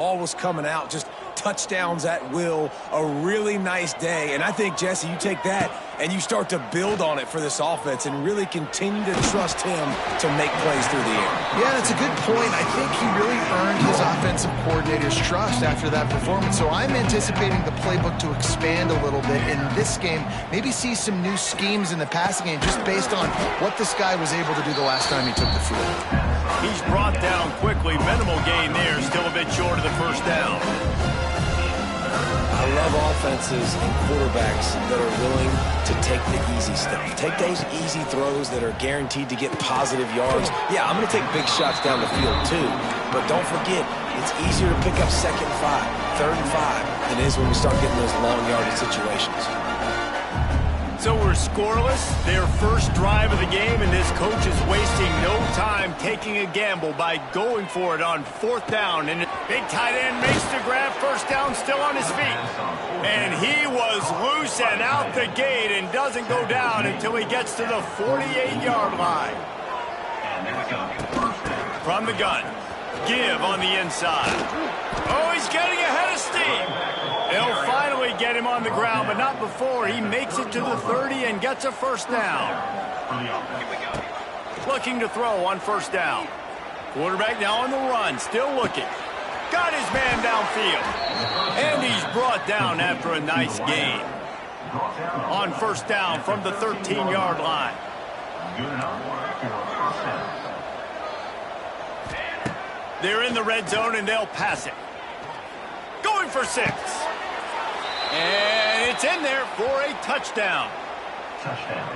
Ball was coming out, just touchdowns at will, a really nice day. And I think, Jesse, you take that and you start to build on it for this offense and really continue to trust him to make plays through the air. Yeah, that's a good point. I think he really earned his offensive coordinator's trust after that performance. So I'm anticipating the playbook to expand a little bit in this game, maybe see some new schemes in the passing game just based on what this guy was able to do the last time he took the field. He's brought down quickly. Minimal gain there, still a bit short of the first down. I love offenses and quarterbacks that are willing to take the easy stuff. Take those easy throws that are guaranteed to get positive yards. Yeah, I'm going to take big shots down the field too, but don't forget, it's easier to pick up 2nd and 5, 3rd and 5 than it is when we start getting those long yardage situations. So we're scoreless, their first drive of the game, and this coach is wasting no time taking a gamble by going for it on 4th down. And big tight end makes the grab, first down, still on his feet. And he was loose and out the gate and doesn't go down until he gets to the 48-yard line. From the gun, give on the inside. Oh, he's getting ahead of steam. They'll finally get him on the ground, but not before he makes it to the 30 and gets a first down. Looking to throw on 1st down. Quarterback now on the run, still looking. Got his man downfield. And he's brought down after a nice gain. On 1st down from the 13-yard line. They're in the red zone and they'll pass it. Going for 6. And it's in there for a touchdown.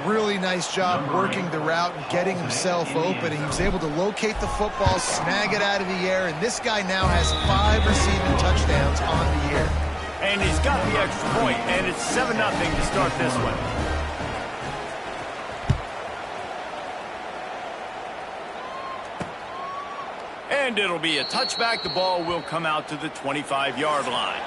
Really nice job working the route and getting himself open. He was able to locate the football, snag it out of the air, and this guy now has 5 receiving touchdowns on the year. And he's got the extra point, and it's 7-0 to start this one. And it'll be a touchback. The ball will come out to the 25-yard line.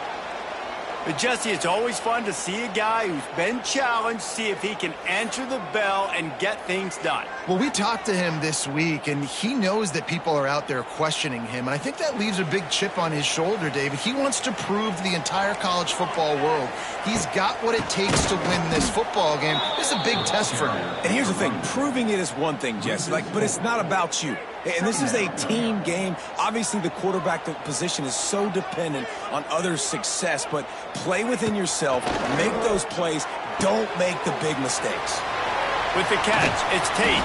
But, Jesse, it's always fun to see a guy who's been challenged, see if he can answer the bell and get things done. Well, we talked to him this week, and he knows that people are out there questioning him. And I think that leaves a big chip on his shoulder, David. He wants to prove to the entire college football world he's got what it takes to win this football game. This is a big test for him. And here's the thing. Proving it is one thing, Jesse, but it's not about you. And this is a team game. Obviously, the quarterback position is so dependent on others' success, but play within yourself, make those plays, don't make the big mistakes. With the catch, it's Tate.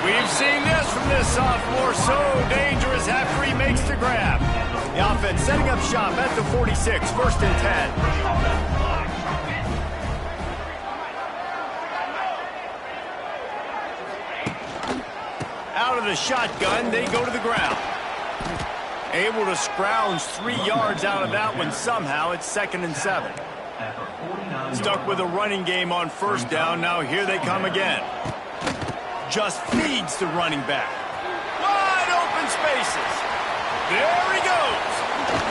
We've seen this from this sophomore, so dangerous after he makes the grab. The offense setting up shop at the 46, 1st and 10. Out of the shotgun, they go to the ground. Able to scrounge 3 yards out of that one somehow. It's 2nd and 7. Stuck with a running game on 1st down. Now here they come again. Just feeds the running back. Wide open spaces. There he goes.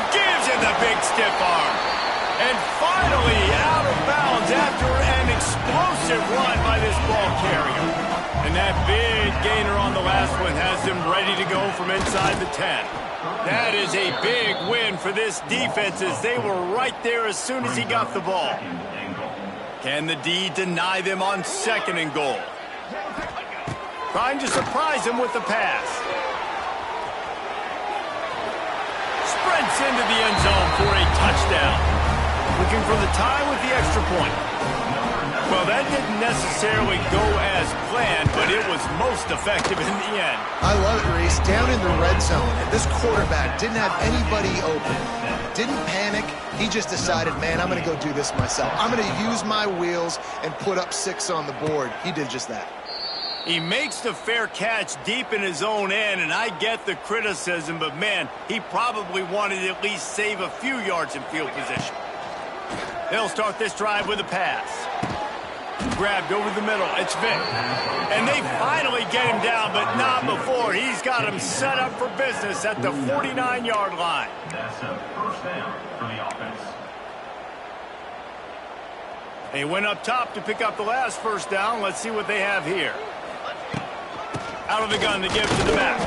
Gives him the big stiff arm. And finally out of bounds after an explosive run by this ball carrier. And that big gainer on the last one has them ready to go from inside the 10. That is a big win for this defense as they were right there as soon as he got the ball. Can the D deny them on 2nd and goal? Trying to surprise him with the pass. Sprints into the end zone for a touchdown. Looking for the tie with the extra point. Well, that didn't necessarily go as planned, but it was most effective in the end. I love it, Reese. Down in the red zone, and this quarterback didn't have anybody open. Didn't panic. He just decided, man, I'm going to go do this myself. I'm going to use my wheels and put up 6 on the board. He did just that. He makes the fair catch deep in his own end, and I get the criticism, but, man, he probably wanted to at least save a few yards in field position. They'll start this drive with a pass. Grabbed over the middle. It's Vick. And they finally get him down, but not before. He's got him set up for business at the 49-yard line. That's a first down for the offense. They went up top to pick up the last first down. Let's see what they have here. Out of the gun to give to the back.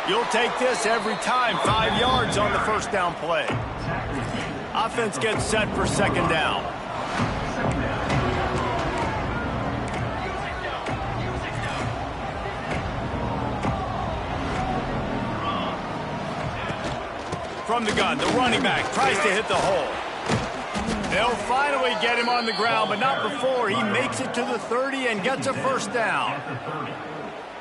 You'll take this every time. 5 yards on the first down play. Offense gets set for second down. From the gun, the running back tries to hit the hole. They'll finally get him on the ground, but not before he makes it to the 30 and gets a first down.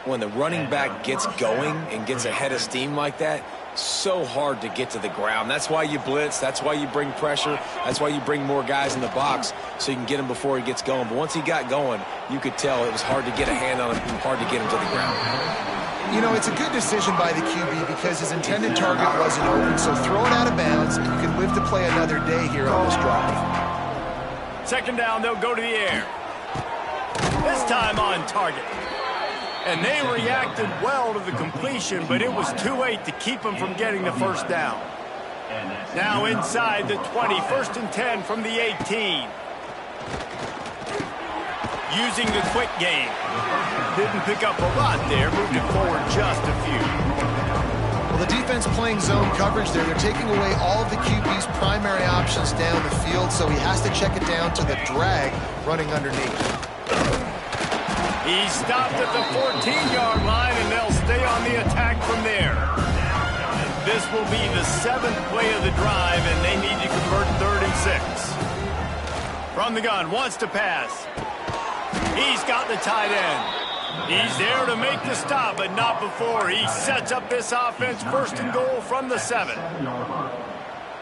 When the running back gets going and gets ahead of steam like that, so hard to get to the ground. That's why you blitz. That's why you bring pressure. That's why you bring more guys in the box so you can get him before he gets going. But once he got going, you could tell it was hard to get a hand on him and hard to get him to the ground. You know, it's a good decision by the QB because his intended target wasn't open, so throw it out of bounds, and you can live to play another day here on this drive. Second down, they'll go to the air. This time on target. And they reacted well to the completion, but it was too late to keep them from getting the first down. Now inside the 20, first and 10 from the 18. Using the quick game. Didn't pick up a lot there, moved it forward just a few. Well, the defense playing zone coverage there. They're taking away all of the QB's primary options down the field, so he has to check it down to the drag running underneath. He stopped at the 14-yard line, and they'll stay on the attack from there. This will be the 7th play of the drive, and they need to convert 3rd and 6. From the gun, wants to pass. He's got the tight end. He's there to make the stop, but not before. He sets up this offense, 1st and goal from the 7.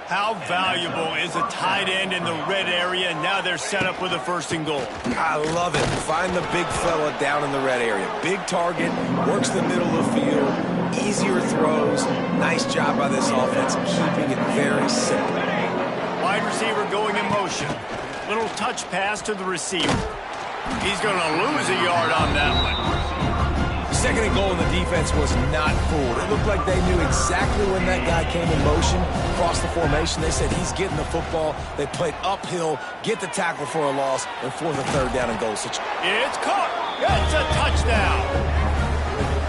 How valuable is a tight end in the red area? Now they're set up with a 1st and goal. I love it. Find the big fella down in the red area. Big target, works the middle of the field, easier throws. Nice job by this offense, keeping it very simple. Wide receiver going in motion. Little touch pass to the receiver. He's going to lose a yard on that one. 2nd and goal, and the defense was not fooled. It looked like they knew exactly when that guy came in motion, across the formation. They said he's getting the football. They played uphill, get the tackle for a loss, and for the 3rd down and goal situation. It's caught. It's a touchdown.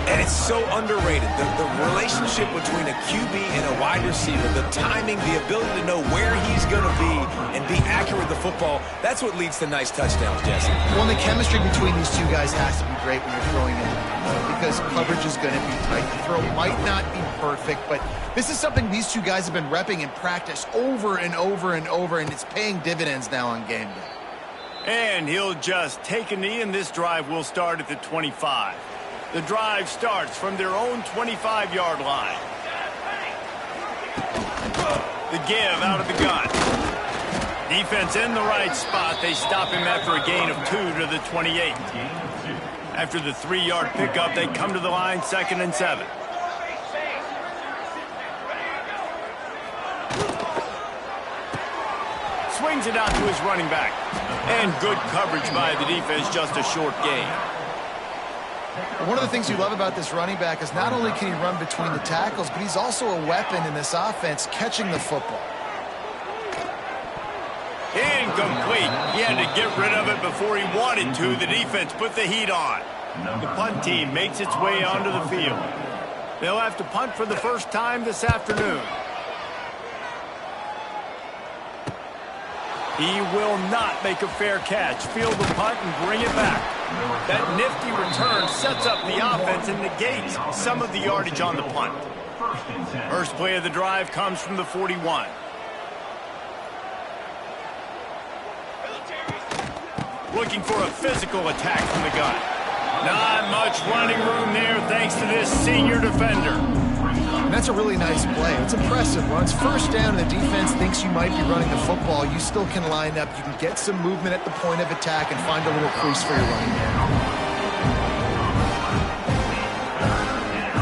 And it's so underrated. The relationship between a QB and a wide receiver, the timing, the ability to know where he's going to be and be accurate with the football, that's what leads to nice touchdowns, Jesse. Well, the chemistry between these two guys has to be great when you're throwing in because coverage is going to be tight. The throw might not be perfect, but this is something these two guys have been repping in practice over and over and over, and it's paying dividends now on game day. And he'll just take a knee, and this drive will start at the 25. The drive starts from their own 25-yard line. The give out of the gun. Defense in the right spot. They stop him after a gain of 2 to the 28. After the 3-yard pickup, they come to the line, 2nd and 7. Swings it out to his running back. And good coverage by the defense, just a short gain. One of the things you love about this running back is not only can he run between the tackles, but he's also a weapon in this offense catching the football. Incomplete. He had to get rid of it before he wanted to. The defense put the heat on. The punt team makes its way onto the field. They'll have to punt for the first time this afternoon. He will not make a fair catch. Field the punt and bring it back. That nifty return sets up the offense and negates some of the yardage on the punt. First play of the drive comes from the 41. Looking for a physical attack from the gun. Not much running room there thanks to this senior defender. And that's a really nice play. It's impressive. When it's 1st down and the defense thinks you might be running the football, you still can line up. You can get some movement at the point of attack and find a little crease for your running back.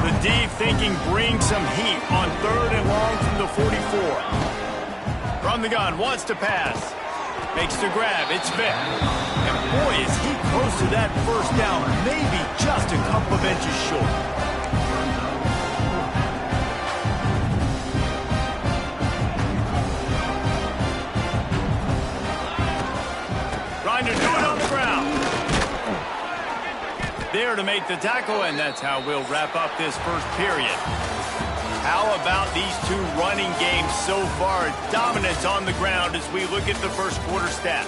The D thinking bring some heat on 3rd and long from the 44. From the gun, wants to pass. Makes the grab. It's Vick. And boy, is he close to that 1st down. Maybe just a couple of inches short. Trying to do it on the ground. There there to make the tackle, and that's how we'll wrap up this first period. How about these two running games so far? Dominance on the ground as we look at the first quarter stats.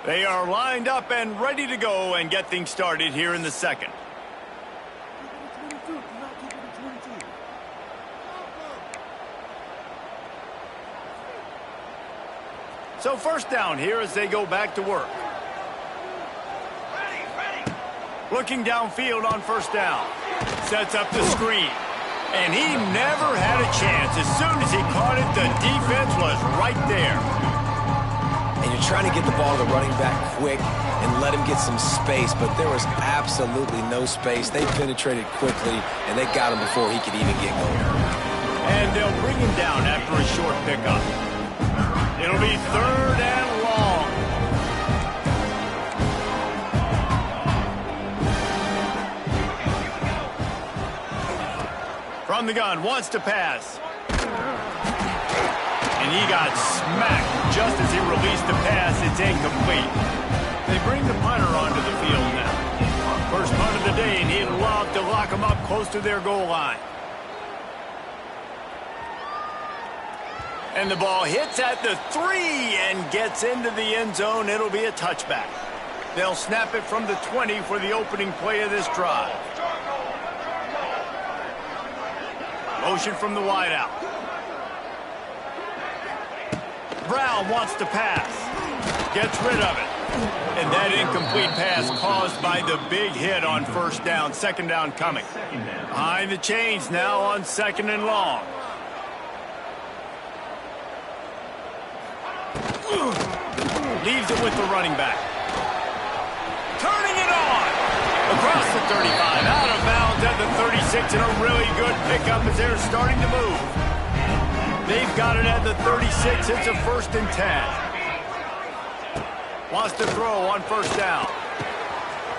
They are lined up and ready to go and get things started here in the second. So first down here as they go back to work. Looking downfield on first down. Sets up the screen. And he never had a chance. As soon as he caught it, the defense was right there. And you're trying to get the ball to the running back quick and let him get some space, but there was absolutely no space. They penetrated quickly, and they got him before he could even get going. And they'll bring him down after a short pickup. It'll be third and long. From the gun, wants to pass. And he got smacked just as he released the pass. It's incomplete. They bring the punter onto the field now. First punt of the day, and he'd love to lock them up close to their goal line. And the ball hits at the 3 and gets into the end zone. It'll be a touchback. They'll snap it from the 20 for the opening play of this drive. Motion from the wideout. Brown wants to pass. Gets rid of it. And that incomplete pass caused by the big hit on first down. Second down coming. Behind the chains now on second and long. Leaves it with the running back. Turning it on. Across the 35. Out of bounds at the 36. And a really good pickup as they're starting to move. They've got it at the 36. It's a first and 10. Wants to throw on first down.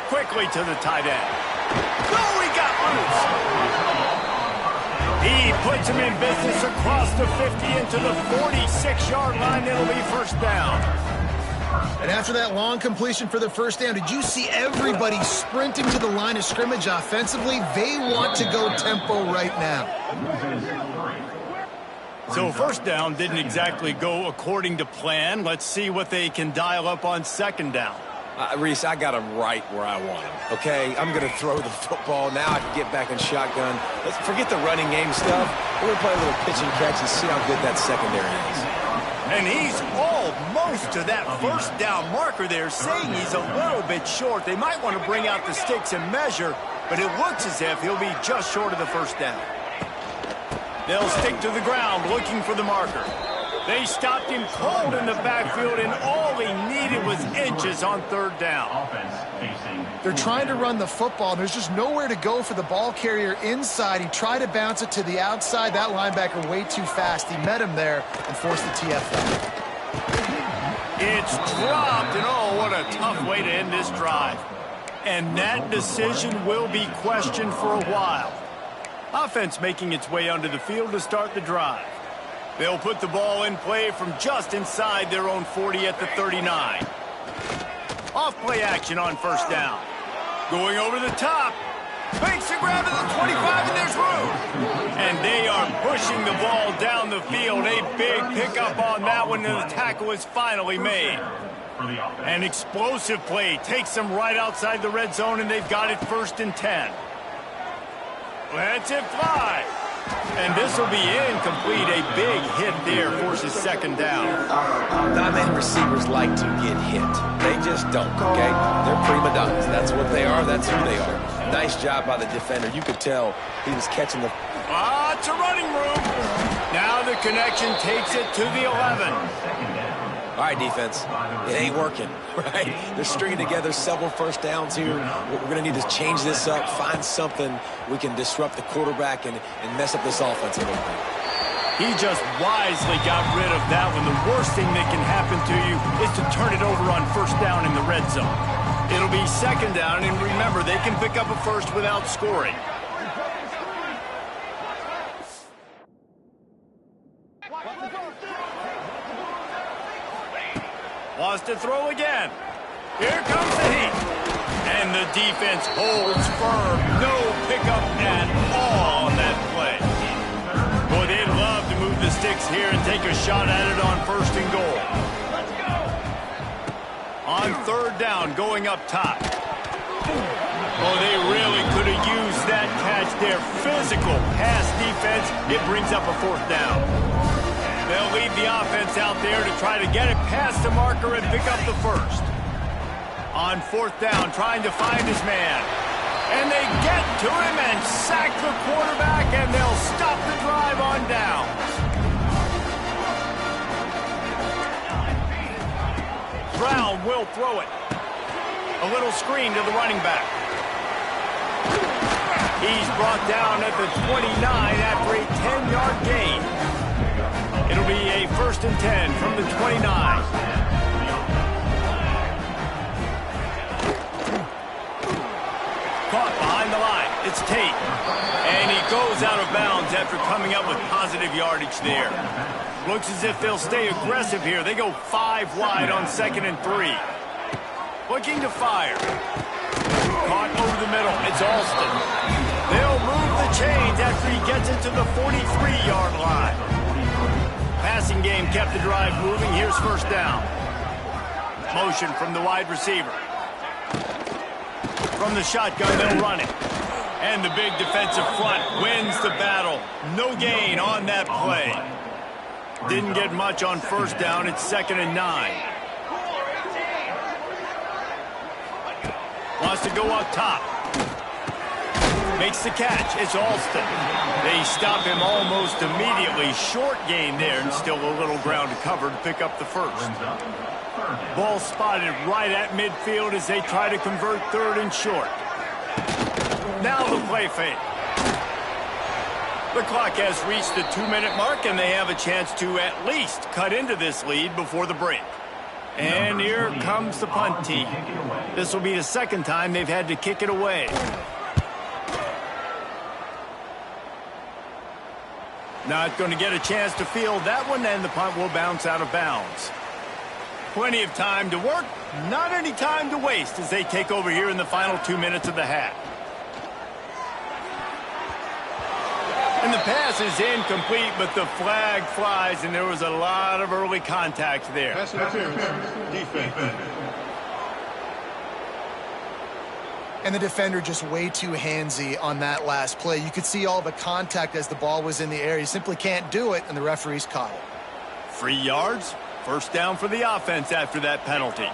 Quickly to the tight end. Oh, he got loose. He puts him in business across the 50 into the 46-yard line. It'll be first down. And after that long completion for the first down, did you see everybody sprinting to the line of scrimmage offensively? They want to go tempo right now. So first down didn't exactly go according to plan. Let's see what they can dial up on second down. Reese, I got him right where I want him, okay? I'm going to throw the football. Now I can get back in shotgun. Let's forget the running game stuff. We're going to play a little pitch and catch and see how good that secondary is. And he's almost to that first down marker there, saying he's a little bit short. They might want to bring out the sticks and measure, but it looks as if he'll be just short of the first down. They'll stick to the ground looking for the marker. They stopped him cold in the backfield, and all he needed was inches on third down. They're trying to run the football, and there's just nowhere to go for the ball carrier inside. He tried to bounce it to the outside. That linebacker way too fast. He met him there and forced the TFL. It's dropped, and oh, what a tough way to end this drive. And that decision will be questioned for a while. Offense making its way onto the field to start the drive. They'll put the ball in play from just inside their own 40 at the 39. Off play action on first down. Going over the top. Makes the grab at the 25, and there's room. And they are pushing the ball down the field. A big pickup on that one, and the tackle is finally made. An explosive play takes them right outside the red zone, and they've got it first and 10. Lets it fly. And this will be incomplete. A big hit there forces second down. Not receivers like to get hit. They just don't, okay? They're prima donnas. That's what they are. That's who they are. Nice job by the defender. You could tell he was catching the... It's a running room. Now the connection takes it to the 11. All right, defense. It ain't working, right? They're stringing together several first downs here. We're going to need to change this up, find something we can disrupt the quarterback and mess up this offense a little bit. He just wisely got rid of that one. The worst thing that can happen to you is to turn it over on first down in the red zone. It'll be second down, and remember, they can pick up a first without scoring. Wants to throw again. Here comes the heat. And the defense holds firm. No pickup at all on that play. Boy, they'd love to move the sticks here and take a shot at it on 1st and goal. On 3rd down, going up top. Oh, they really could have used that catch there. Physical pass defense. It brings up a 4th down. They'll leave the offense out there to try to get it past the marker and pick up the 1st. On 4th down, trying to find his man. And they get to him and sack the quarterback, and they'll stop the drive on down. Brown will throw it. A little screen to the running back. He's brought down at the 29 after a 10-yard gain. It'll be a 1st and 10 from the 29. Caught behind the line. It's Tate. And he goes out of bounds after coming up with positive yardage there. Looks as if they'll stay aggressive here. They go 5 wide on 2nd and 3. Looking to fire. Caught over the middle. It's Alston. They'll move the chains after he gets it to the 43-yard line. Passing game kept the drive moving. Here's 1st down. Motion from the wide receiver. From the shotgun, they'll run it. And the big defensive front wins the battle. No gain on that play. Didn't get much on 1st down. It's 2nd and 9. Wants to go up top. Makes the catch. It's Alston. They stop him almost immediately. Short gain there, and still a little ground to cover to pick up the 1st. Ball spotted right at midfield as they try to convert 3rd and short. Now the play fake. The clock has reached the 2-minute mark, and they have a chance to at least cut into this lead before the break. And here comes the punt team. This will be the 2nd time they've had to kick it away. Not going to get a chance to field that one, and the punt will bounce out of bounds. Plenty of time to work, not any time to waste as they take over here in the final 2 minutes of the half. And the pass is incomplete, but the flag flies, and there was a lot of early contact there. Pass interference. Defense. And the defender just way too handsy on that last play. You could see all the contact as the ball was in the air. He simply can't do it, and the referees caught it. 3 yards, 1st down for the offense after that penalty.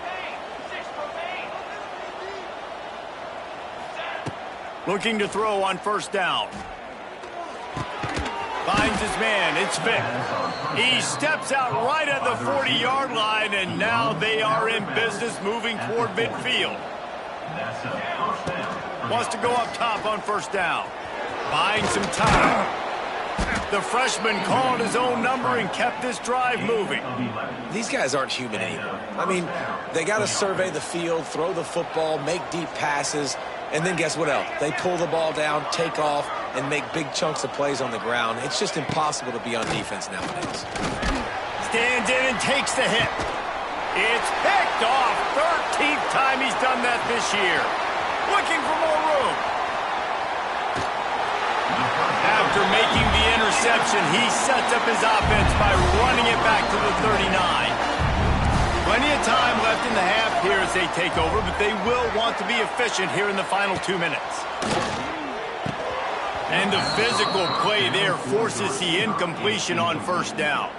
Looking to throw on 1st down. Finds his man. It's Vick. He steps out right at the 40-yard line, and now they are in business moving toward midfield. Wants to go up top on 1st down. Buying some time. The freshman called his own number and kept this drive moving. These guys aren't human anymore. I mean, they got to survey the field, throw the football, make deep passes, and then guess what else? They pull the ball down, take off, and make big chunks of plays on the ground. It's just impossible to be on defense nowadays. Stands in and takes the hit. It's picked off. 13th time he's done that this year. Looking for more room. After making the interception, he sets up his offense by running it back to the 39. Plenty of time left in the half here as they take over, but they will want to be efficient here in the final 2 minutes. And the physical play there forces the incompletion on 1st down.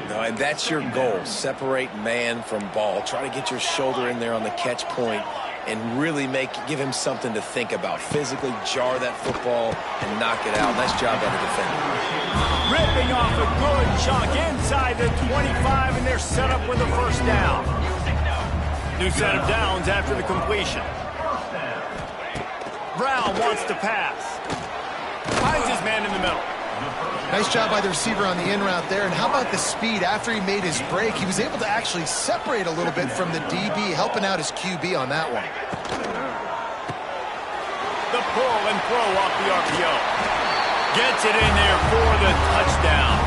No, and that's your goal. Separate man from ball. Try to get your shoulder in there on the catch point and really give him something to think about. Physically jar that football and knock it out. Nice job by the defender. Ripping off a good chunk inside the 25, and they're set up with a 1st down. New set of downs after the completion. Brown wants to pass. Finds his man in the middle. Nice job by the receiver on the in route there. And how about the speed? After he made his break, he was able to actually separate a little bit from the DB, helping out his QB on that one. The pull and throw off the RPO. Gets it in there for the touchdown.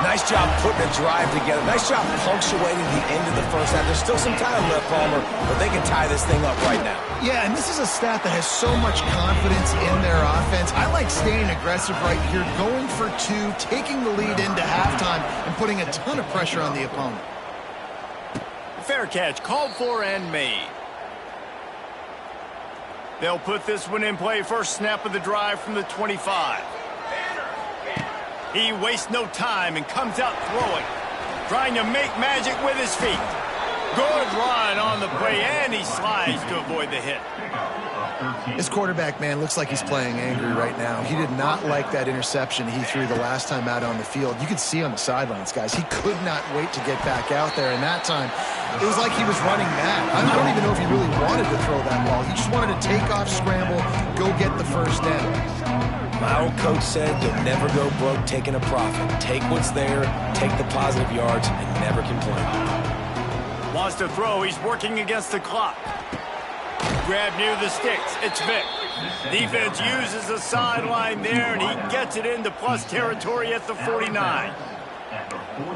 Nice job putting a drive together. Nice job punctuating the end of the first half. There's still some time left, Palmer, but they can tie this thing up right now. Yeah, and this is a staff that has so much confidence in their offense. I like staying aggressive right here, going for two, taking the lead into halftime, and putting a ton of pressure on the opponent. Fair catch, called for and made. They'll put this one in play. First snap of the drive from the 25. He wastes no time and comes out throwing, trying to make magic with his feet. Good run on the play, and he slides to avoid the hit. This quarterback, man, looks like he's playing angry right now. He did not like that interception he threw the last time out on the field. You could see on the sidelines, guys, he could not wait to get back out there. And that time, it was like he was running mad. I don't even know if he really wanted to throw that ball. He just wanted to take off, scramble, go get the first down. My old coach said you'll never go broke taking a profit. Take what's there, take the positive yards, and never complain. Wants to throw. He's working against the clock. Grab near the sticks. It's Vick. Defense uses the sideline there, and he gets it into plus territory at the 49.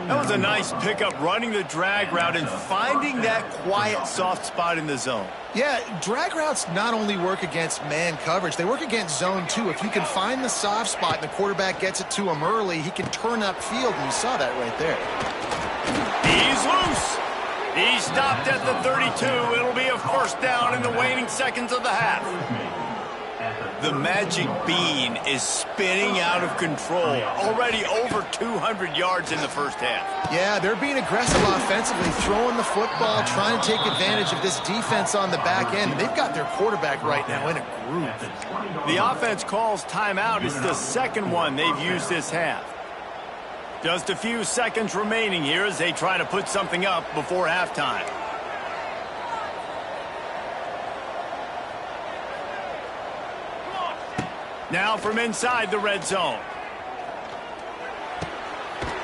That was a nice pickup, running the drag route and finding that quiet, soft spot in the zone. Yeah, drag routes not only work against man coverage, they work against zone too. If you can find the soft spot and the quarterback gets it to him early, he can turn upfield, and you saw that right there. He's loose. He's stopped at the 32. It'll be a first down in the waning seconds of the half. The magic bean is spinning out of control. Already over 200 yards in the first half. Yeah, they're being aggressive offensively, throwing the football, trying to take advantage of this defense on the back end. They've got their quarterback right now in a groove. The offense calls timeout. It's the second one they've used this half. Just a few seconds remaining here as they try to put something up before halftime. Now from inside the red zone.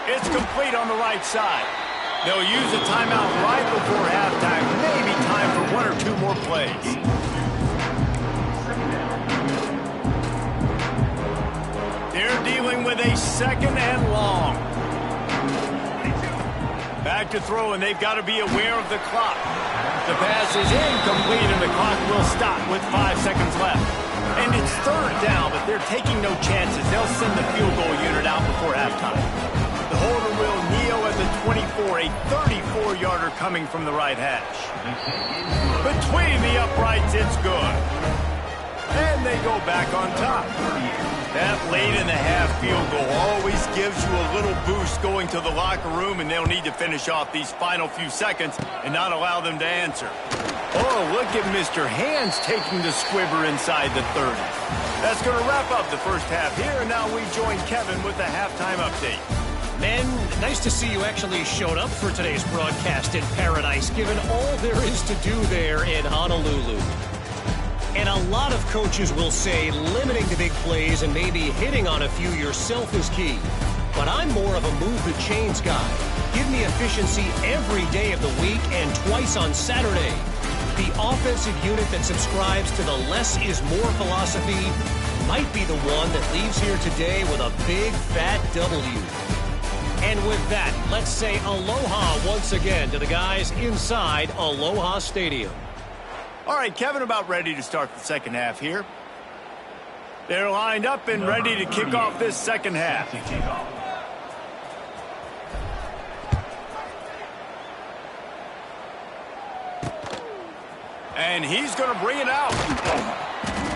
It's complete on the right side. They'll use a timeout right before halftime. Maybe time for one or two more plays. They're dealing with a second and long. Back to throw, and they've got to be aware of the clock. The pass is incomplete, and the clock will stop with 5 seconds left. And it's third down, but they're taking no chances. They'll send the field goal unit out before halftime. The holder will kneel at the 24, a 34-yarder coming from the right hash. Between the uprights, it's good. And they go back on top. That late in the half field goal always gives you a little boost going to the locker room, and they'll need to finish off these final few seconds and not allow them to answer. Oh, look at Mr. Hands taking the squibber inside the 30. That's going to wrap up the first half here, and now we join Kevin with the halftime update. Men, nice to see you actually showed up for today's broadcast in paradise, given all there is to do there in Honolulu. And a lot of coaches will say limiting the big plays and maybe hitting on a few yourself is key. But I'm more of a move the chains guy. Give me efficiency every day of the week and twice on Saturday. The offensive unit that subscribes to the less is more philosophy might be the one that leaves here today with a big fat W. And with that, let's say aloha once again to the guys inside Aloha Stadium. All right, Kevin, about ready to start the second half here. They're lined up and ready to kick off this second half. And he's going to bring it out.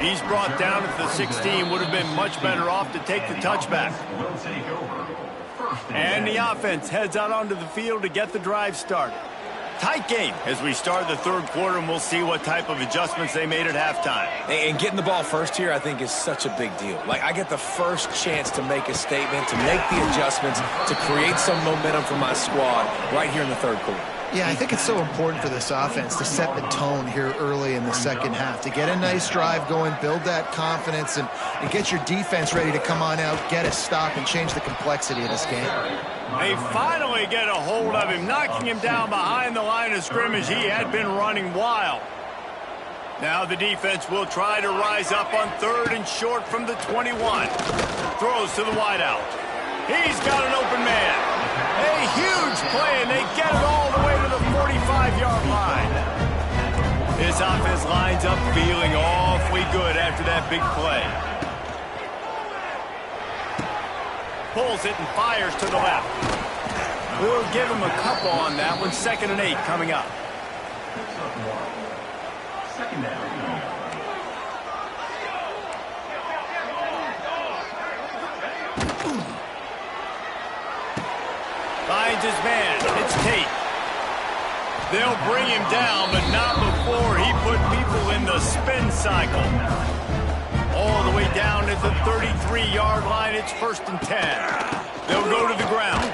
He's brought down at the 16. Would have been much better off to take the touchback. And the offense heads out onto the field to get the drive started. Tight game as we start the third quarter, and we'll see what type of adjustments they made at halftime. And getting the ball first here, I think, is such a big deal. Like, I get the first chance to make a statement, to make the adjustments, to create some momentum for my squad right here in the third quarter. Yeah, I think it's so important for this offense to set the tone here early in the second half, to get a nice drive going, build that confidence, and get your defense ready to come on out, get a stop, and change the complexity of this game. They finally get a hold of him, knocking him down behind the line of scrimmage. He had been running wild. Now the defense will try to rise up on third and short from the 21. Throws to the wideout. He's got an open man. A huge play, and they get it all the way to the 45-yard line. This offense lines up feeling awfully good after that big play. Pulls it and fires to the left. We'll give him a couple on that one. 2nd and 8 coming up. Second down. Finds his man. It's Tate. They'll bring him down, but not before he put people in the spin cycle. All the way down at the 33-yard line. It's 1st and 10. They'll go to the ground.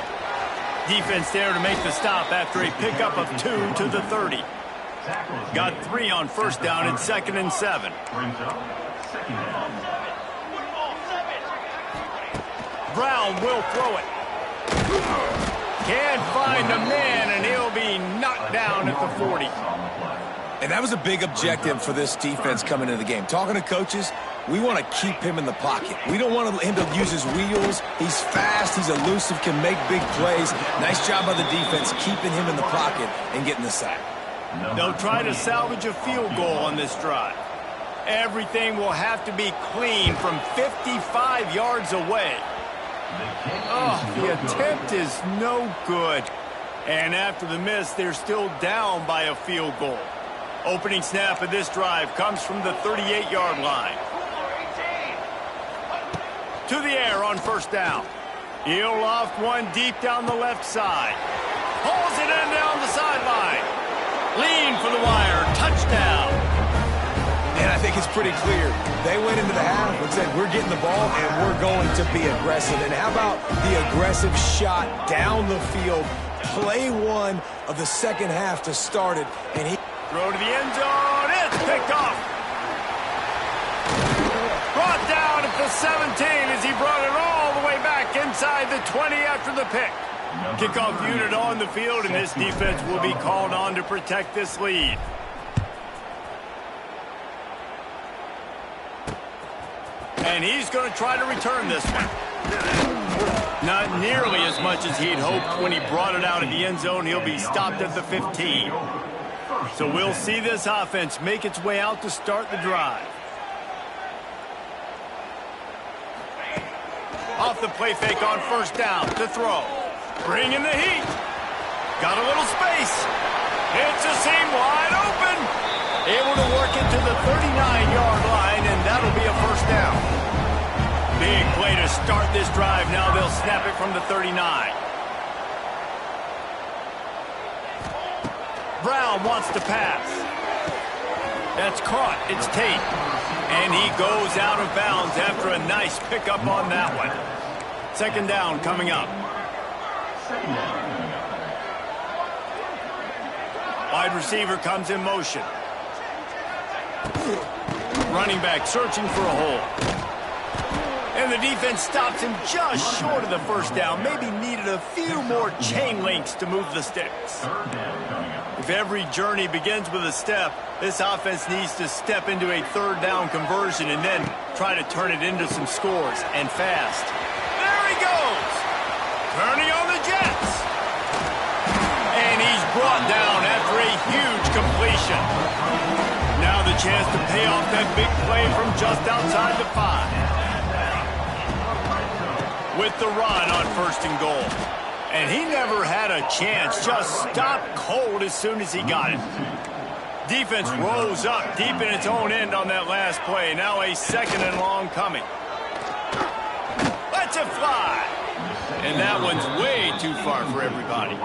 Defense there to make the stop after a pickup of 2 to the 30. Got 3 on 1st down at 2nd and 7. Brown will throw it. Can't find a man, and he'll be knocked down at the 40. And that was a big objective for this defense coming into the game. Talking to coaches, we want to keep him in the pocket. We don't want him to use his wheels. He's fast, he's elusive, can make big plays. Nice job by the defense keeping him in the pocket and getting the sack. They'll try to salvage a field goal on this drive. Everything will have to be clean from 55 yards away. Oh, the attempt is no good. And after the miss, they're still down by a field goal. Opening snap of this drive comes from the 38-yard line. To the air on 1st down. He'll loft one deep down the left side. Pulls it in down the sideline. Lean for the wire. Touchdown. And I think it's pretty clear. They went into the half and said, we're getting the ball and we're going to be aggressive. And how about the aggressive shot down the field? Play 1 of the 2nd half to start it. And he throw to the end zone. It's picked off. Brought down at the 17 as he brought it all the way back inside the 20 after the pick. Kickoff unit on the field, and this defense will be called on to protect this lead. And he's going to try to return this one. Not nearly as much as he'd hoped when he brought it out of the end zone. He'll be stopped at the 15. So we'll see this offense make its way out to start the drive. Off the play fake on 1st down to throw. Bringing the heat. Got a little space. It's a seam wide open. Able to work it to the 39-yard line, and that'll be a 1st down. Big play to start this drive. Now they'll snap it from the 39. Brown wants to pass. That's caught. It's Tate. And he goes out of bounds after a nice pickup on that one. 2nd down coming up. Wide receiver comes in motion. Running back searching for a hole. And the defense stops him just short of the 1st down. Maybe needed a few more chain links to move the sticks. If every journey begins with a step, this offense needs to step into a 3rd down conversion and then try to turn it into some scores, and fast. There he goes! Turning on the Jets. And he's brought down after a huge completion. Now the chance to pay off that big play from just outside the 5. With the run on 1st and goal. And he never had a chance. Just stopped cold as soon as he got it. Defense rose up deep in its own end on that last play. Now a 2nd and long coming. Lets it fly. And that one's way too far for everybody.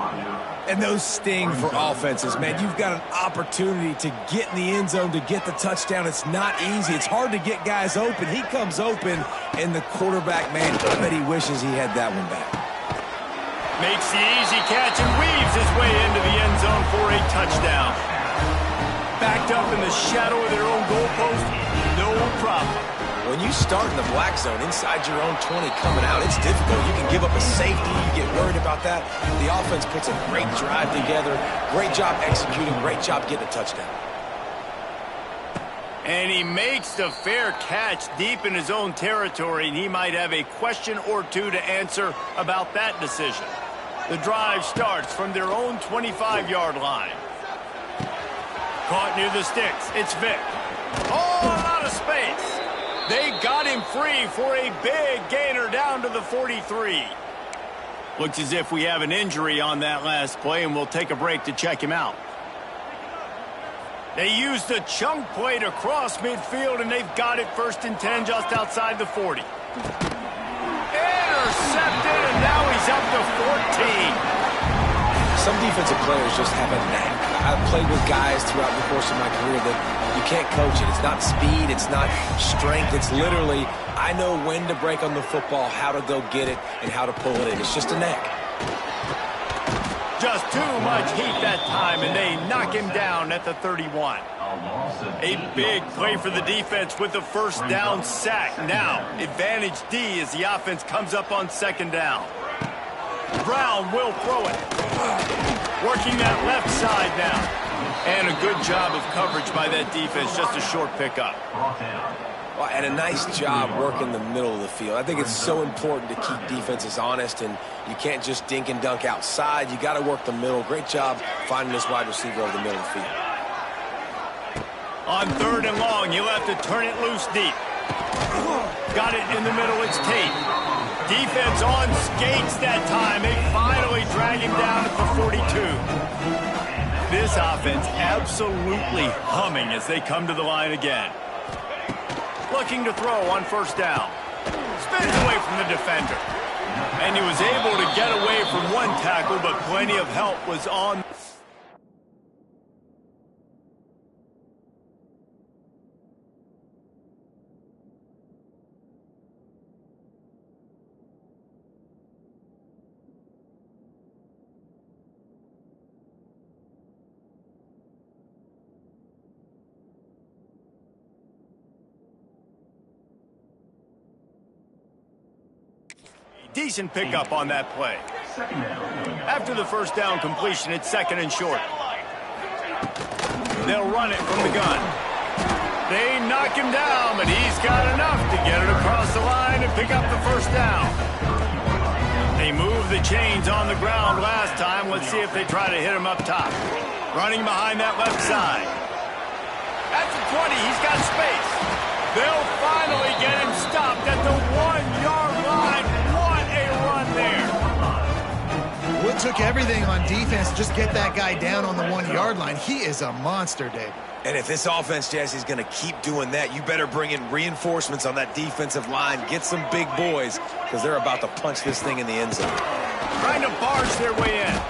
And those sting for offenses, man. You've got an opportunity to get in the end zone, to get the touchdown. It's not easy. It's hard to get guys open. He comes open, and the quarterback, man, I bet he wishes he had that one back. Makes the easy catch and weaves his way into the end zone for a touchdown. Backed up in the shadow of their own goalpost, no problem. When you start in the black zone inside your own 20 coming out, it's difficult. You can give up a safety. You get worried about that. The offense puts a great drive together. Great job executing. Great job getting a touchdown. And he makes the fair catch deep in his own territory, and he might have a question or two to answer about that decision. The drive starts from their own 25-yard line. Caught near the sticks. It's Vick. Oh, a lot of space. They got him free for a big gainer down to the 43. Looks as if we have an injury on that last play, and we'll take a break to check him out. They used a chunk play to cross midfield, and they've got it 1st and 10 just outside the 40. Intercepted, and now he's up to 14. Some defensive players just have a knack. I've played with guys throughout the course of my career that you can't coach it. It's not speed. It's not strength. It's literally, I know when to break on the football, how to go get it, and how to pull it in. It's just a knack. Just too much heat that time, and they knock him down at the 31. A big play for the defense with the 1st down sack. Now, advantage D as the offense comes up on 2nd down. Brown will throw it. Working that left side now. And a good job of coverage by that defense. Just a short pickup. Well, and a nice job working the middle of the field. I think it's so important to keep defenses honest, and you can't just dink and dunk outside. You got to work the middle. Great job finding this wide receiver over the middle of the field. On 3rd and long, you'll have to turn it loose deep. Got it in the middle. It's Tate. Defense on skates that time. They finally drag him down at the 42. This offense absolutely humming as they come to the line again. Looking to throw on 1st down. Spins away from the defender. And he was able to get away from one tackle, but plenty of help was on. Decent pickup on that play. After the 1st down completion, it's 2nd and short. They'll run it from the gun. They knock him down, but he's got enough to get it across the line and pick up the 1st down. They moved the chains on the ground last time. Let's see if they try to hit him up top. Running behind that left side. At the 20, he's got space. They'll finally get him stopped at the 1-yard line. Wood took everything on defense to just get that guy down on the 1-yard line. He is a monster, Dave. And if this offense, Jesse, is going to keep doing that, you better bring in reinforcements on that defensive line. Get some big boys, because they're about to punch this thing in the end zone. Trying to barge their way in.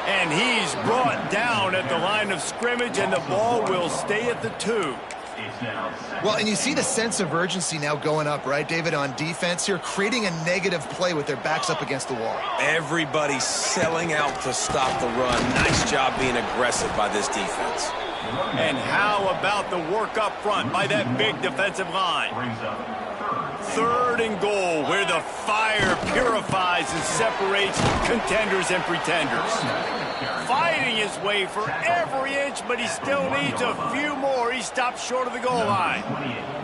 And he's brought down at the line of scrimmage, and the ball will stay at the 2. Well, and you see the sense of urgency now going up, right, David, on defense here, creating a negative play with their backs up against the wall. Everybody's selling out to stop the run. Nice job being aggressive by this defense. And how about the work up front by that big defensive line? 3rd and goal, where the fire purifies and separates contenders and pretenders. Fighting his way for every inch, but he still needs a few more. He stops short of the goal line.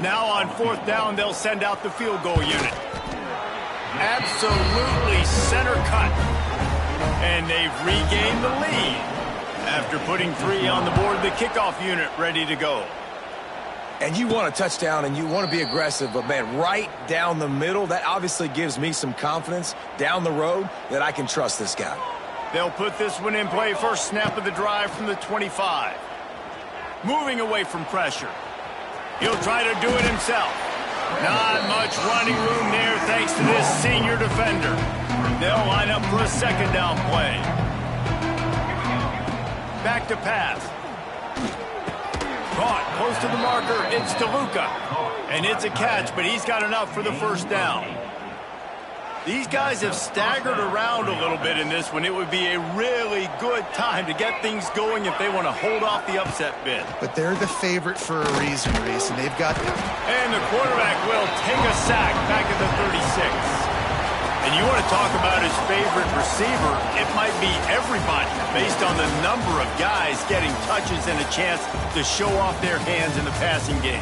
Now on 4th down, they'll send out the field goal unit. Absolutely center cut. And they've regained the lead. After putting 3 on the board, the kickoff unit ready to go. And you want a touchdown and you want to be aggressive, but, man, right down the middle, that obviously gives me some confidence down the road that I can trust this guy. They'll put this one in play. First snap of the drive from the 25. Moving away from pressure. He'll try to do it himself. Not much running room there thanks to this senior defender. They'll line up for a 2nd down play. Back to pass. Caught close to the marker. It's DeLuca. And it's a catch, but he's got enough for the 1st down. These guys have staggered around a little bit in this one. It would be a really good time to get things going if they want to hold off the upset bid. But they're the favorite for a reason, Reese, and they've got... And the quarterback will take a sack back at the 36. And you want to talk about his favorite receiver, it might be everybody based on the number of guys getting touches and a chance to show off their hands in the passing game.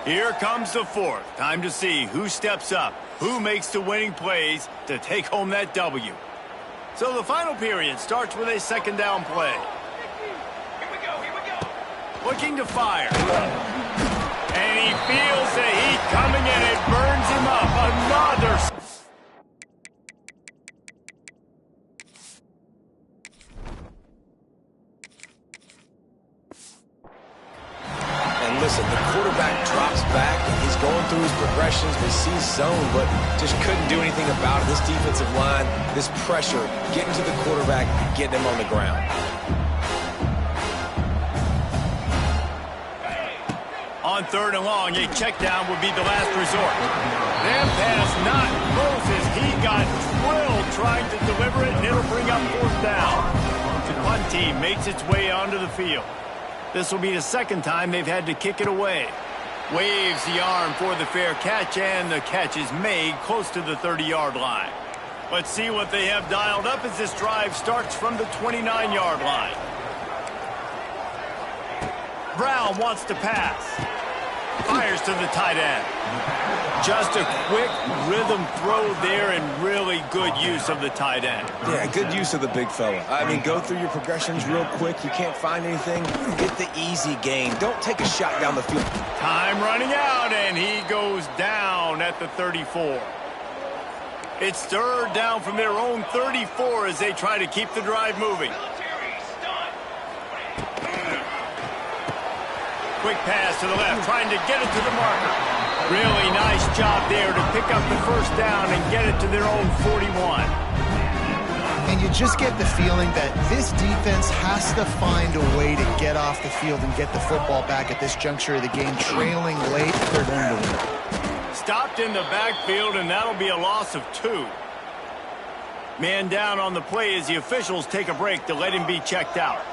Here comes the fourth. Time to see who steps up, who makes the winning plays to take home that W. So the final period starts with a second down play. Here we go. Looking to fire. And he feels the heat coming and it burns him up. Another. Listen, the quarterback drops back. He's going through his progressions. We see zone, but just couldn't do anything about it. This defensive line, this pressure, getting to the quarterback, getting him on the ground. On third and long, a check down would be the last resort. That pass not Moses. He got drilled trying to deliver it, and it'll bring up fourth down. The punt team makes its way onto the field. This will be the second time they've had to kick it away. Waves the arm for the fair catch, and the catch is made close to the 30-yard line. Let's see what they have dialed up as this drive starts from the 29-yard line. Brown wants to pass. Fires to the tight end. Just a quick rhythm throw there and really good use of the tight end. Yeah, good use of the big fella. I mean, go through your progressions real quick. You can't find anything. Get the easy gain. Don't take a shot down the field. Time running out, and he goes down at the 34. It's third down from their own 34 as they try to keep the drive moving. Quick pass to the left, trying to get it to the marker. Really nice job there to pick up the first down and get it to their own 41. And you just get the feeling that this defense has to find a way to get off the field and get the football back at this juncture of the game, trailing late. They're going to win. Stopped in the backfield, and that'll be a loss of 2. Man down on the play as the officials take a break to let him be checked out.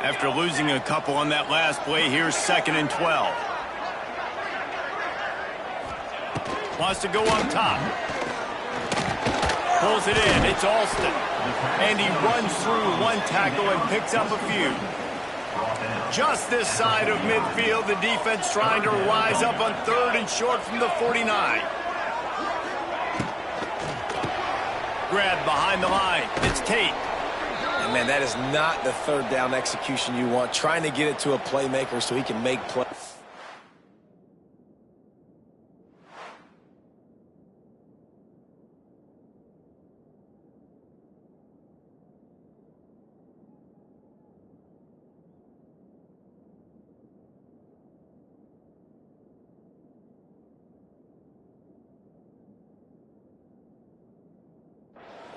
After losing a couple on that last play, here's 2nd and 12. Wants to go on top. Pulls it in. It's Alston. And he runs through one tackle and picks up a few. Just this side of midfield, the defense trying to rise up on 3rd and short from the 49. Grab behind the line. It's Tate. And man, that is not the third down execution you want. Trying to get it to a playmaker so he can make plays.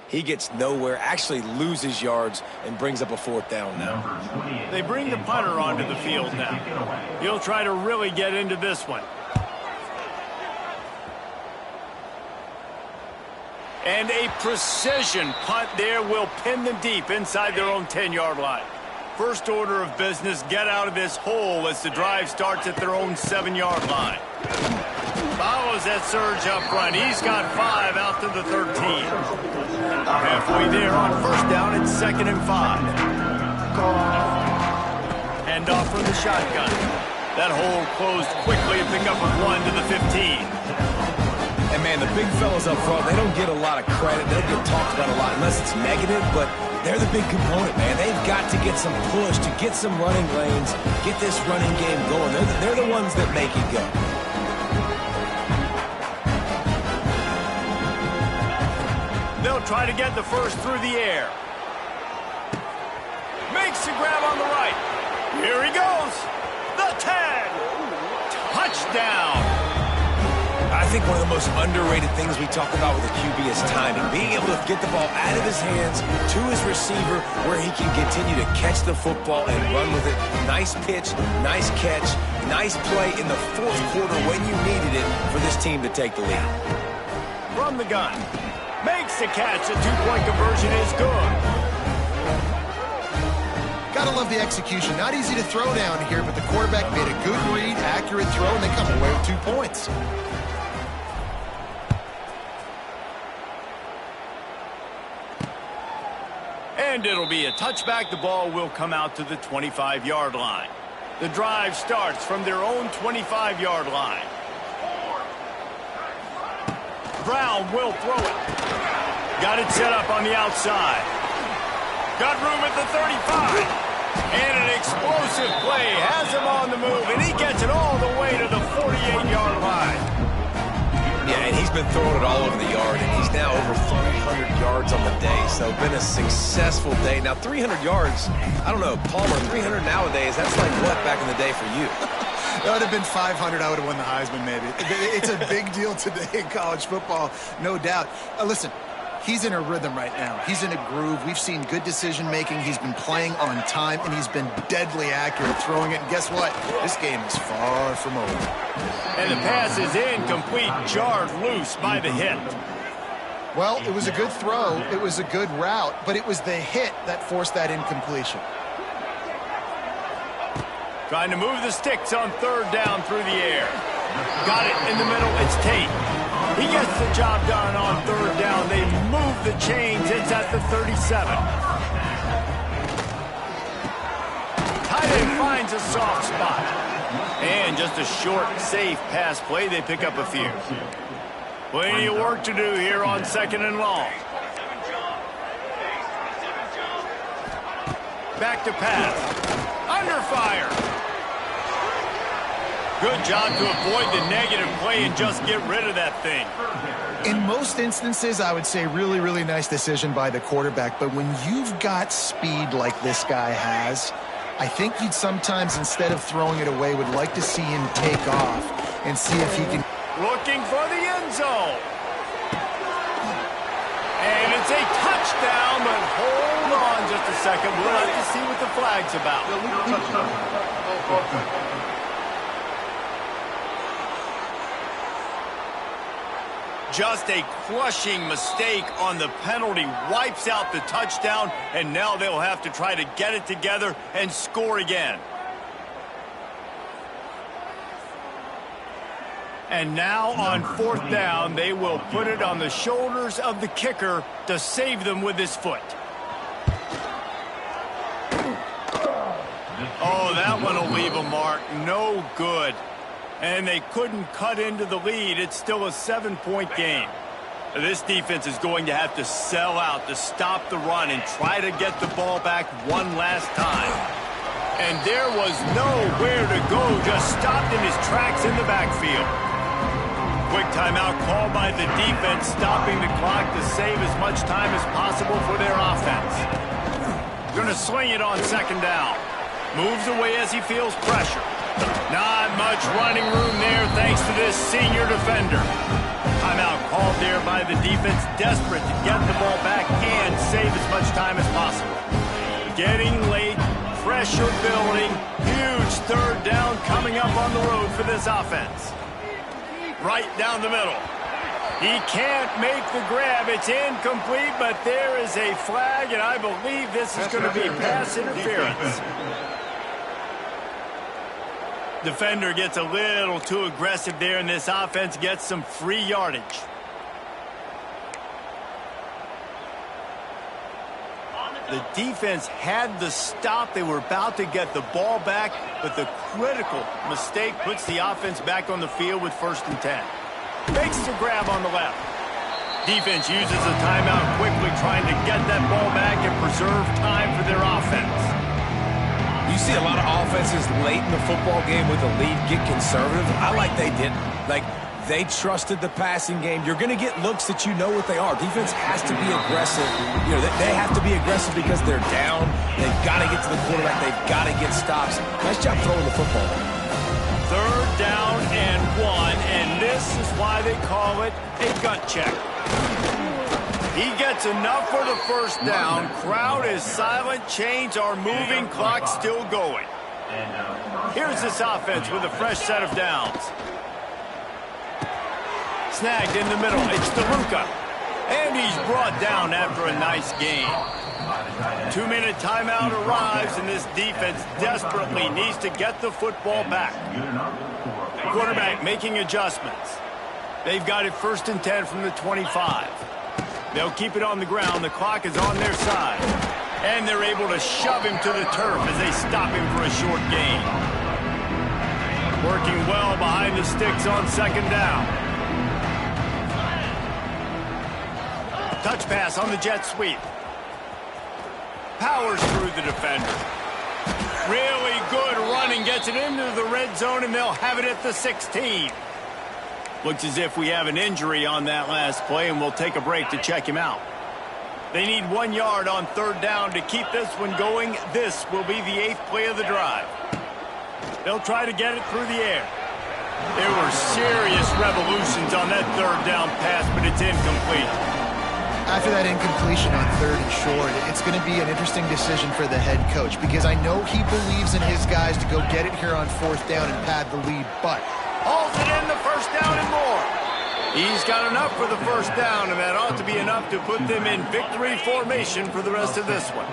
He gets nowhere, actually loses yards, and brings up a fourth down now. They bring the punter onto the field now. He'll try to really get into this one. And a precision punt there will pin them deep inside their own 10-yard line. First order of business, get out of this hole as the drive starts at their own 7-yard line. Follows that surge up front. He's got 5 out to the 13. Halfway there on first down, it's 2nd and 5. Hand off from the shotgun. That hole closed quickly, a pickup of 1 to the 15. And man, the big fellas up front, they don't get a lot of credit. They don't get talked about a lot unless it's negative, but they're the big component, man. They've got to get some push, to get some running lanes, get this running game going. They're the ones that make it go. They'll try to get the first through the air. Makes the grab on the right. Here he goes. The 10. Touchdown. I think one of the most underrated things we talk about with a QB is timing. Being able to get the ball out of his hands to his receiver where he can continue to catch the football and run with it. Nice pitch, nice catch, nice play in the fourth quarter when you needed it for this team to take the lead. From the gun. Makes the catch. A 2-point conversion is good. Gotta love the execution. Not easy to throw down here, but the quarterback made a good read, accurate throw, and they come away with 2 points. And it'll be a touchback. The ball will come out to the 25-yard line. The drive starts from their own 25-yard line. Brown will throw it. Got it set up on the outside. Got room at the 35. And an explosive play has him on the move, and he gets it all the way to the 48-yard line. Yeah, and he's been throwing it all over the yard, and he's now over 300 yards on the day. So been a successful day. Now 300 yards, I don't know, Palmer, 300 nowadays, that's like what back in the day for you? That would have been 500. I would have won the Heisman, maybe. It's a big deal today in college football, no doubt. Listen, he's in a rhythm right now. He's in a groove. We've seen good decision-making. He's been playing on time, and he's been deadly accurate throwing it. And guess what? This game is far from over. And the pass is incomplete, jarred loose by the hit. Well, it was a good throw. It was a good route, but it was the hit that forced that incompletion. Trying to move the sticks on third down through the air. Got it in the middle. It's Tate. He gets the job done on third down. They move the chains. It's at the 37. Tight end finds a soft spot. And just a short, safe pass play. They pick up a few. Plenty of work to do here on 2nd and long. Back to pass. Under fire. Good job to avoid the negative play and just get rid of that thing. In most instances, I would say really, really nice decision by the quarterback. But when you've got speed like this guy has, I think you'd sometimes, instead of throwing it away, would like to see him take off and see if he can. Looking for the end zone. And it's a touchdown, but hold on just a second. We'll have to see what the flag's about. Just a crushing mistake on the penalty. Wipes out the touchdown, and now they'll have to try to get it together and score again. And now on 4th down, they will put it on the shoulders of the kicker to save them with his foot. Oh, that one will leave a mark. No good. And they couldn't cut into the lead. It's still a 7-point game. This defense is going to have to sell out to stop the run and try to get the ball back one last time. And there was nowhere to go, just stopped in his tracks in the backfield. Quick timeout called by the defense, stopping the clock to save as much time as possible for their offense. Going to swing it on 2nd down. Moves away as he feels pressure. Not much running room there thanks to this senior defender. Timeout called there by the defense, desperate to get the ball back and save as much time as possible. Getting late, pressure building, huge 3rd down coming up on the road for this offense. Right down the middle. He can't make the grab. It's incomplete, but there is a flag, and I believe this is going to be pass interference. Defender gets a little too aggressive there, and this offense gets some free yardage. The defense had the stop. They were about to get the ball back, but the critical mistake puts the offense back on the field with 1st and 10. Makes the grab on the left. Defense uses a timeout quickly, trying to get that ball back and preserve time for their offense. You see a lot of offenses late in the football game with a lead get conservative. I like they didn't. Like, they trusted the passing game. You're going to get looks that you know what they are. Defense has to be aggressive. You know, they have to be aggressive because they're down. They've got to get to the quarterback. They've got to get stops. Nice job throwing the football. 3rd down and 1, and this is why they call it a gut check. He gets enough for the 1st down. Crowd is silent. Chains are moving. Clock still going. Here's this offense with a fresh set of downs. Snagged in the middle. It's DeLuca. And he's brought down after a nice gain. 2-minute timeout arrives, and this defense desperately needs to get the football back. Quarterback making adjustments. They've got it 1st and 10 from the 25. They'll keep it on the ground. The clock is on their side. And they're able to shove him to the turf as they stop him for a short gain. Working well behind the sticks on second down. Touch pass on the jet sweep. Powers through the defender. Really good running. Gets it into the red zone, and they'll have it at the 16. Looks as if we have an injury on that last play, and we'll take a break to check him out. They need 1 yard on third down to keep this one going. This will be the 8th play of the drive. They'll try to get it through the air. There were serious revolutions on that third down pass, but it's incomplete. After that incompletion on third and short, it's going to be an interesting decision for the head coach because I know he believes in his guys to go get it here on fourth down and pad the lead, but hauls it in the first down and more. He's got enough for the first down, and that ought to be enough to put them in victory formation for the rest of this one.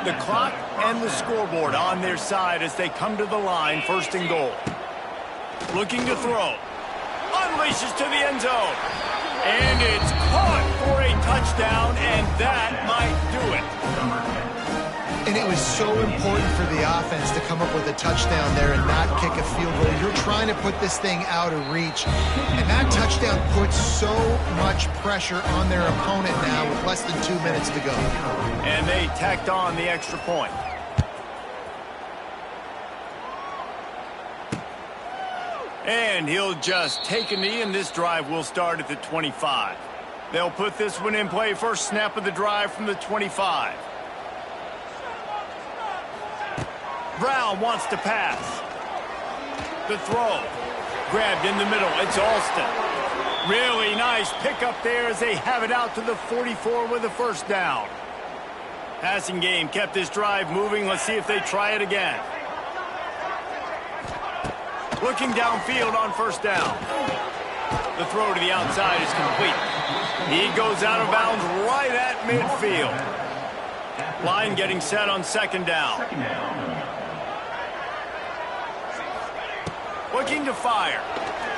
The clock and the scoreboard on their side as they come to the line, first and goal. Looking to throw. Unleashes to the end zone. And it's caught for a touchdown, and that might do it. And it was so important for the offense to come up with a touchdown there and not kick a field goal. You're trying to put this thing out of reach, and that touchdown puts so much pressure on their opponent now with less than 2 minutes to go. And they tacked on the extra point. And he'll just take a knee, and this drive will start at the 25. They'll put this one in play. First snap of the drive from the 25. Brown wants to pass. The throw. Grabbed in the middle. It's Alston. Really nice pickup there as they have it out to the 44 with a first down. Passing game kept this drive moving. Let's see if they try it again. Looking downfield on first down. The throw to the outside is complete. He goes out of bounds right at midfield. Line getting set on second down. Looking to fire.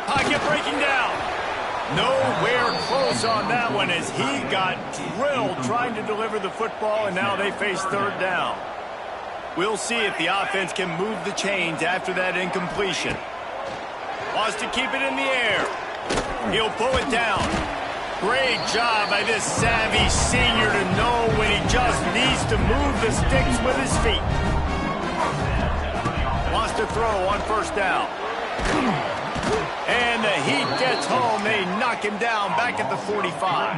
Pocket breaking down. Nowhere close on that one as he got drilled trying to deliver the football, and now they face third down. We'll see if the offense can move the chains after that incompletion. Wants to keep it in the air. He'll pull it down. Great job by this savvy senior to know when he just needs to move the sticks with his feet. Wants to throw on first down. And the Heat gets home. They knock him down back at the 45.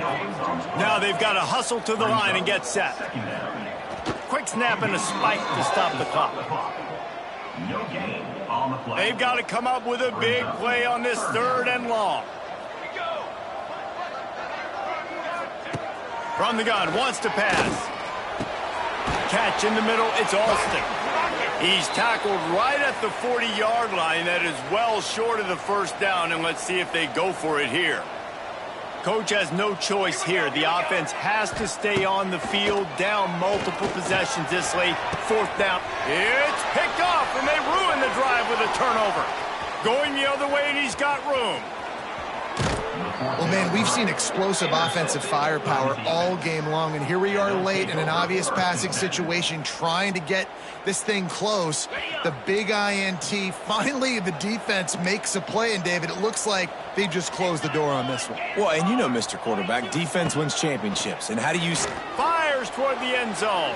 Now they've got to hustle to the line and get set. Quick snap and a spike to stop the clock. They've got to come up with a big play on this third and long. From the gun, wants to pass. Catch in the middle, it's Alston. He's tackled right at the 40-yard line. That is well short of the first down, and let's see if they go for it here. Coach has no choice here. The offense has to stay on the field, down multiple possessions this late. Fourth down. It's picked off, and they ruin the drive with a turnover. Going the other way, and he's got room. Well, man, we've seen explosive offensive firepower all game long, and here we are late in an obvious passing situation trying to get this thing close. The big INT. Finally, the defense makes a play, and David, it looks like they just closed the door on this one. Well, and you know, Mr. Quarterback, defense wins championships. And how do you... Fires toward the end zone.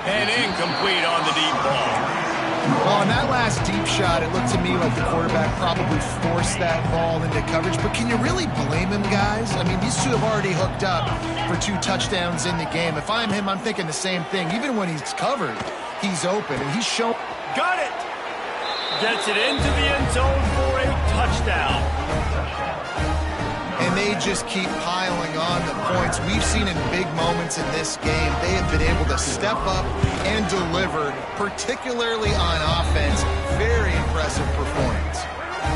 And incomplete on the deep ball. Well, on that last deep shot, it looked to me like the quarterback probably forced that ball into coverage. But can you really blame him, guys? I mean, these two have already hooked up for 2 touchdowns in the game. If I'm him, I'm thinking the same thing. Even when he's covered, he's open, and he's shown... Got it! Gets it into the end zone for a touchdown. And they just keep piling on the points. We've seen in big moments in this game, they have been able to step up and deliver, particularly on offense. Very impressive performance.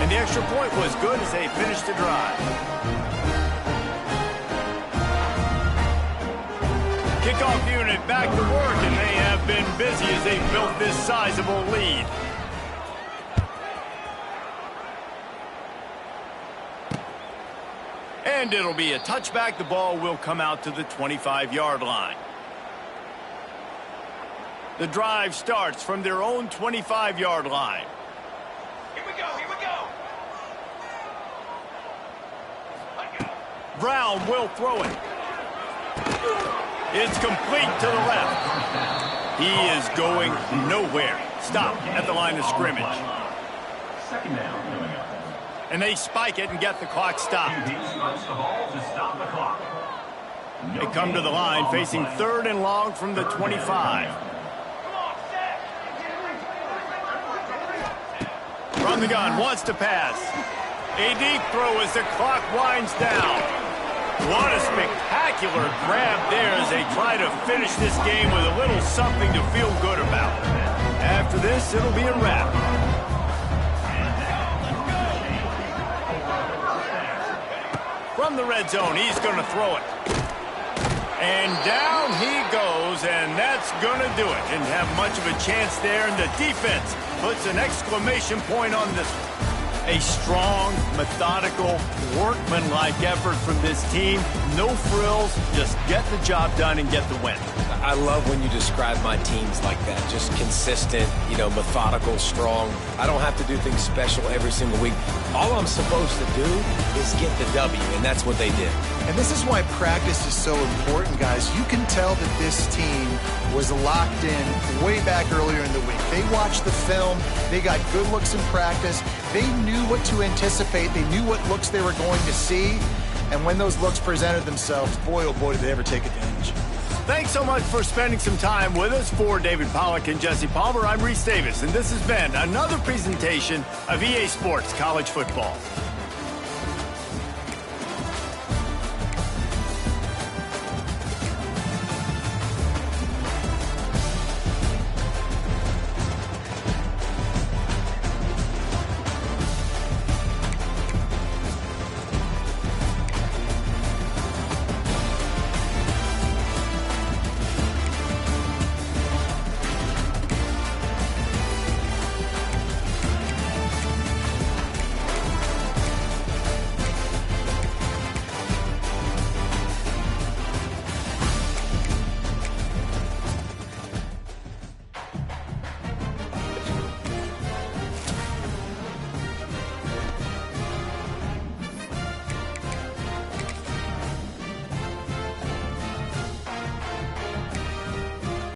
And the extra point was good as they finished the drive. Kickoff unit back to work, and they have been busy as they built this sizable lead. And it'll be a touchback. The ball will come out to the 25-yard line. The drive starts from their own 25-yard line. Brown will throw it. It's complete to the left. He is going nowhere. Stop at the line of scrimmage. Second down. And they spike it and get the clock stopped. He starts the ball to stop the clock. They come to the line facing 3rd and long from the 25. From the gun, wants to pass. A deep throw as the clock winds down. What a spectacular grab there as they try to finish this game with a little something to feel good about. After this, it'll be a wrap. From the red zone, he's going to throw it. And down he goes, and that's going to do it. Didn't have much of a chance there, and the defense puts an exclamation point on this one. A strong, methodical, workmanlike effort from this team. No frills, just get the job done and get the win. I love when you describe my teams like that. Just consistent, methodical, strong. I don't have to do things special every single week. All I'm supposed to do is get the W, and that's what they did. And this is why practice is so important, guys. You can tell that this team was locked in way back earlier in the week. They watched the film. They got good looks in practice. They knew what to anticipate. They knew what looks they were going to see. And when those looks presented themselves, boy, oh boy, did they ever take advantage. Thanks so much for spending some time with us. For David Pollack and Jesse Palmer, I'm Reese Davis, and this has been another presentation of EA Sports College Football.